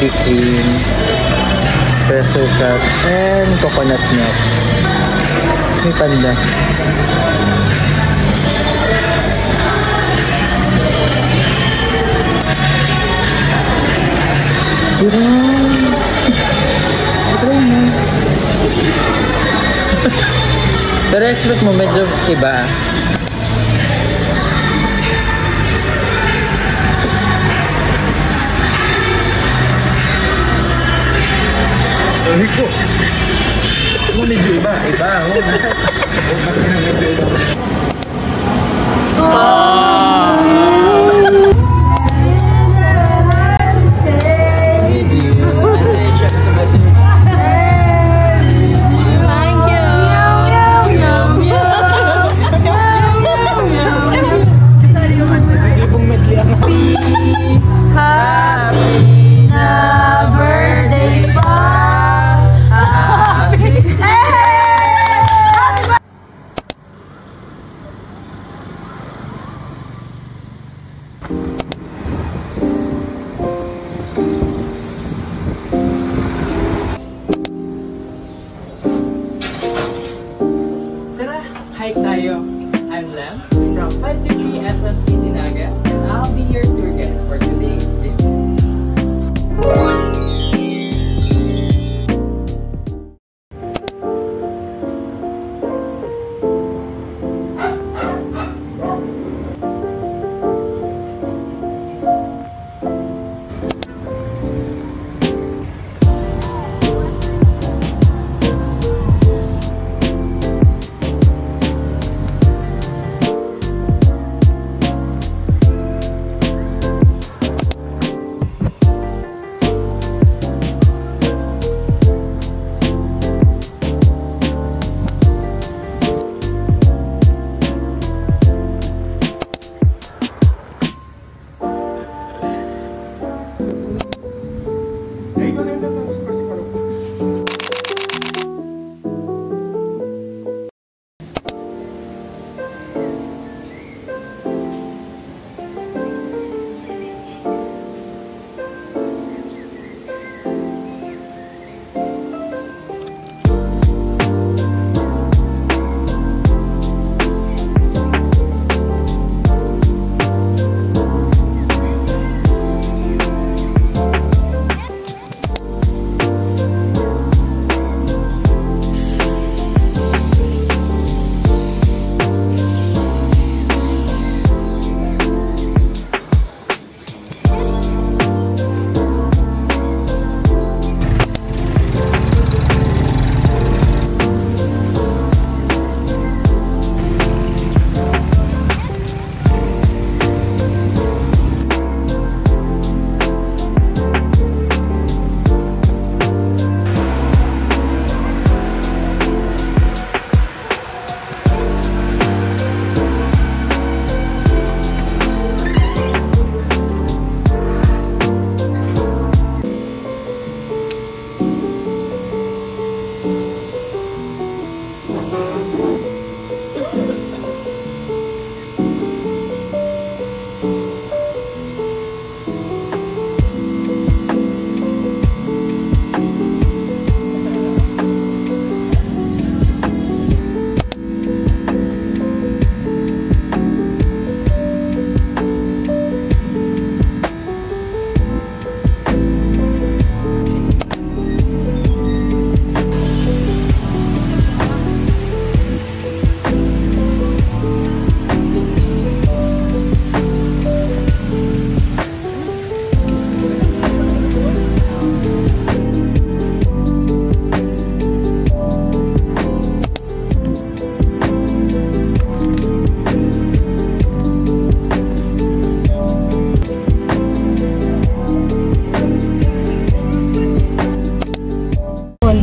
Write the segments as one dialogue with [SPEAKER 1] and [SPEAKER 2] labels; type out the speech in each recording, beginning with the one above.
[SPEAKER 1] whipping cream, espresso shot, and coconut milk. Tapos may panda. Pero expect mo medyo iba.
[SPEAKER 2] Rico. Ano medyo iba? Iba. Medyo iba.
[SPEAKER 1] Hi tayo! I'm Lem from 523 SM City Naga, and I'll be your tour guide for today's video.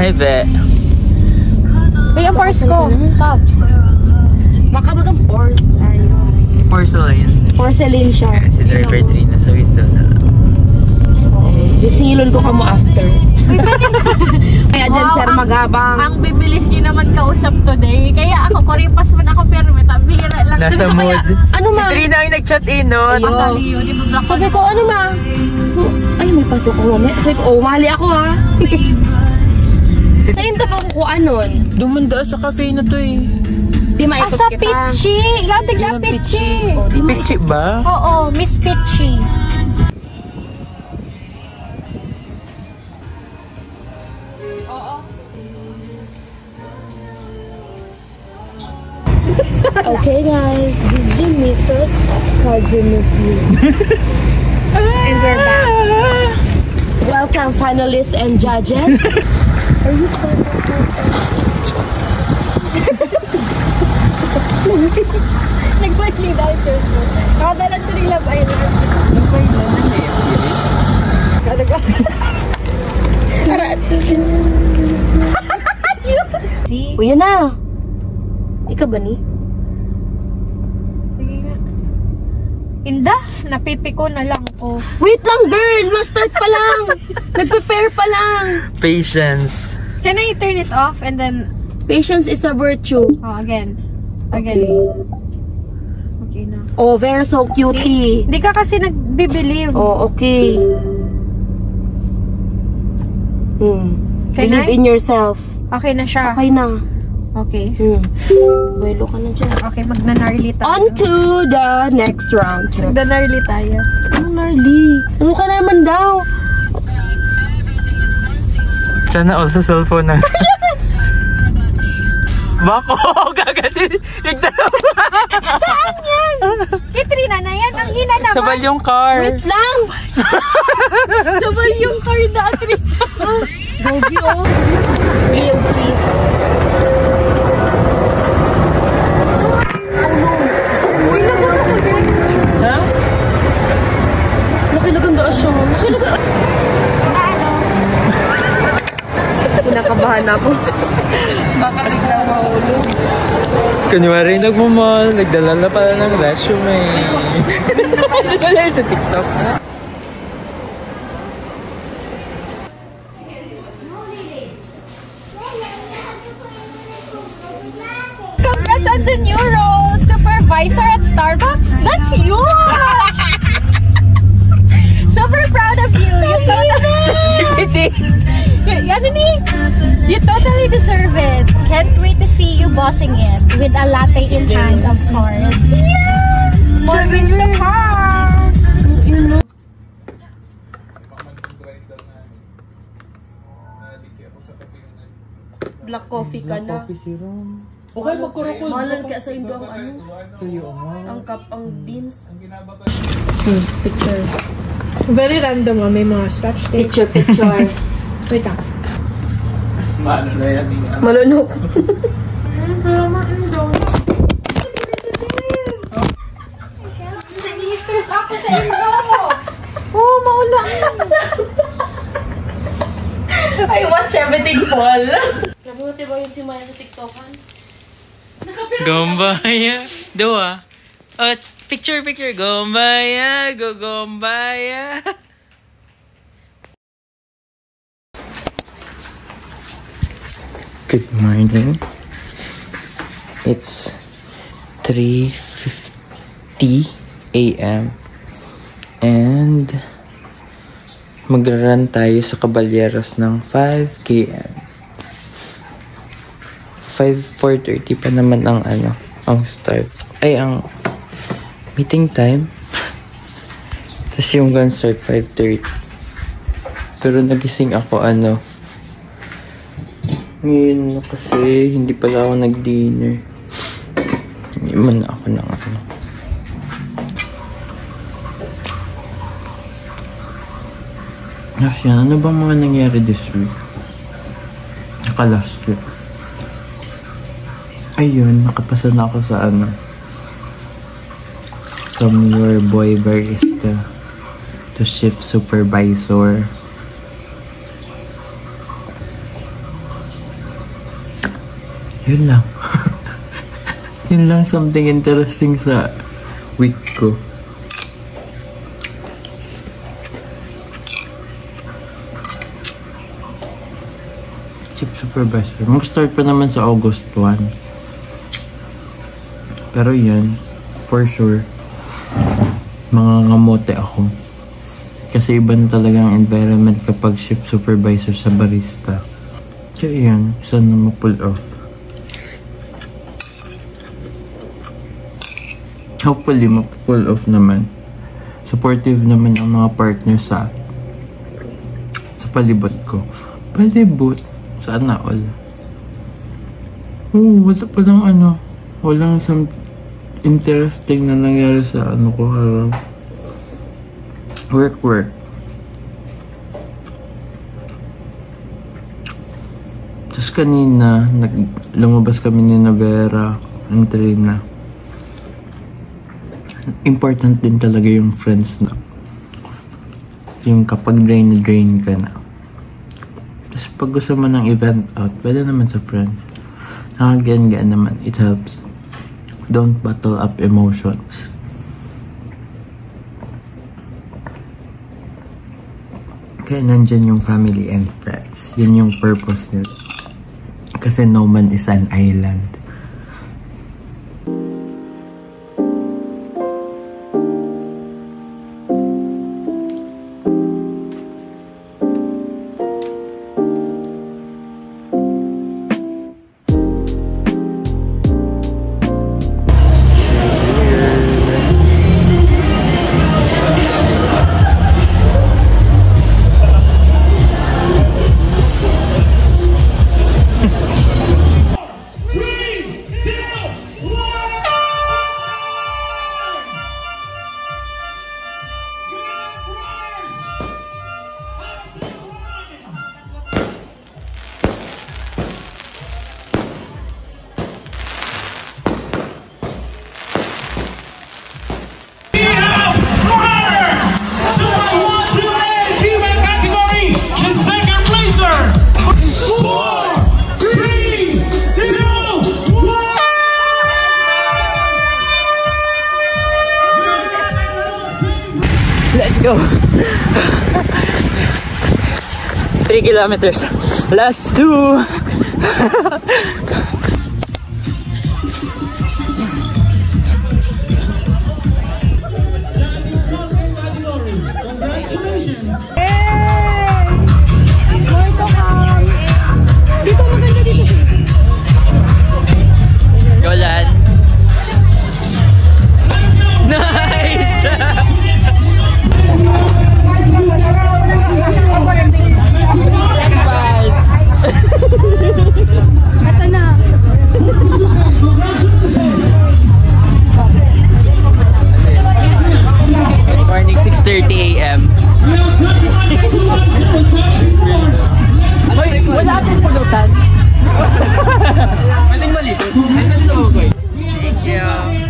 [SPEAKER 1] Hi, Be.
[SPEAKER 3] Uy, ang purse ko. Stop. Makabagang purse.
[SPEAKER 1] Porcelain.
[SPEAKER 3] Porcelain siya.
[SPEAKER 1] Si driver 3 na sa window na.
[SPEAKER 3] Isingilol ko ka mo after. Kaya dyan, sir, maghabang.
[SPEAKER 4] Ang bibilis niyo naman kausap today. Kaya ako, kuripas man ako permit. Bihira lang
[SPEAKER 1] Nasa mood.
[SPEAKER 3] Ano
[SPEAKER 1] Si
[SPEAKER 3] ma?
[SPEAKER 1] Trina ang nag-chat in, no?
[SPEAKER 3] Sabi ko, ano ma? Ay, may pasok ko mamaya. Sabi ko, mali ako ha. Saan ka ba kukuha nun?
[SPEAKER 1] Dumanda sa cafe na to eh.
[SPEAKER 3] Di maikot
[SPEAKER 4] Sa
[SPEAKER 3] kita.
[SPEAKER 4] Pichi! Gatig na Pichi!
[SPEAKER 1] Pichi ba?
[SPEAKER 4] Oo, Miss Pichi.
[SPEAKER 3] Okay guys, did you miss us? Cause we miss you.
[SPEAKER 4] And we're back.
[SPEAKER 3] Welcome finalists and judges. Are you
[SPEAKER 4] Nag-working daw ito. Nakadalan ko rin Love Island. See?
[SPEAKER 3] Uy, yan na. Ikaw ba ni?
[SPEAKER 4] Sige nga. Inda, napipiko na lang ko.
[SPEAKER 3] Wait lang girl! Ma-start pa lang! Nag-prepare pa lang!
[SPEAKER 1] Patience.
[SPEAKER 4] Can I turn it off and then...
[SPEAKER 3] Patience is a virtue.
[SPEAKER 4] Oh, again. Again. Okay na.
[SPEAKER 3] Oh, very so cutie.
[SPEAKER 4] Hindi ka kasi nagbe-believe.
[SPEAKER 3] Oh, okay.
[SPEAKER 4] Can
[SPEAKER 3] Believe
[SPEAKER 4] I?
[SPEAKER 3] in yourself.
[SPEAKER 4] Okay na siya.
[SPEAKER 3] Okay na.
[SPEAKER 4] Okay.
[SPEAKER 3] Buelo ka na dyan.
[SPEAKER 4] Okay, magnanarly tayo.
[SPEAKER 3] On to the next round.
[SPEAKER 4] Magnanarly tayo.
[SPEAKER 3] Ano, Narly? Ano ka naman daw?
[SPEAKER 1] Sana all sa cellphone na. Bako! Gagasin!
[SPEAKER 4] Saan yan? Kitrina na yan. Ang hina naman.
[SPEAKER 1] Sabal yung car.
[SPEAKER 3] Wait lang! Sabay yung car na atris. Gogi, oh. Real cheese.
[SPEAKER 4] Uy, lagot sa din.
[SPEAKER 1] Ha?
[SPEAKER 3] Nakinaganda siya. Kinakabahan ako. Baka biglang mahulog.
[SPEAKER 1] Kunyari nagmamall, nagdala na pala ng resume. Wala sa TikTok.
[SPEAKER 4] Congrats on the new role, supervisor at Starbucks. That's you! Super proud of you. You totally deserve it. Can't wait to see you bossing it with a latte in hand, of course. Yeah! More wins to come.
[SPEAKER 3] Black coffee ka na.
[SPEAKER 1] Okay, magkurukul.
[SPEAKER 3] Mahalan kaya sa Indo ang ano?
[SPEAKER 1] Tuyo mo.
[SPEAKER 3] Ang cup, ang beans.
[SPEAKER 4] Picture. Very random, may mga scratch tape.
[SPEAKER 3] Picture.
[SPEAKER 4] Wait lang.
[SPEAKER 1] Maano na yan?
[SPEAKER 3] Malunok.
[SPEAKER 4] Nai-stress ako sa inyo. Oh, maulang.
[SPEAKER 3] I watch everything fall. Nabuti ba yun si Maya sa TikTokan?
[SPEAKER 1] Gombaya. Dua. Oh, picture. Gombaya. Gombaya. Good morning. It's 3:50 a.m. and magra-run tayo sa Caballeros ng 5 km. 4:30 pa naman ang ang start. Ay, ang meeting time. Tapos yung gun start 5:30. Pero nagising ako ngayon kasi hindi pala ako nag-dinner. Iman ako ng Yan, ano bang mga nangyari this week? Last week. Ayun, nakapasa na ako sa from your boy barista to shift supervisor. Yun lang. Yun lang something interesting sa week ko. Chief supervisor. Mag-start pa naman sa August 1. Pero yun, for sure, mangangamote ako. Kasi iba na talagang environment kapag shift supervisor sa barista. Kaya yan, sana ma-pull off. Hopefully, ma-pull off naman. Supportive naman ang mga partner sa palibot ko. Palibot? Sana all. Wala palang walang some interesting na nangyari sa ko araw. Work. Tapos kanina, lumabas kami ni Vera, ang Trina. Important din talaga yung friends na. Yung kapag drain ka na. Tapos pag gusto mo ng event out, pwede naman sa friends. Nakagayan-gaan naman. It helps. Don't bottle up emotions. Kaya nandyan yung family and friends. Yun yung purpose nila. Kasi no man is an island. Let's go! 3 kilometers. Last 2! Golan! Nice!
[SPEAKER 3] Ito na.
[SPEAKER 1] Morning, 6:30 AM. Wala akong pulutan. Pwedeng malipit. Thank you.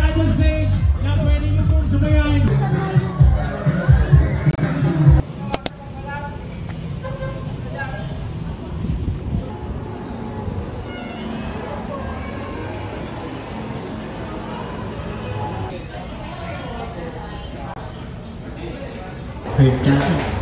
[SPEAKER 1] Wait na.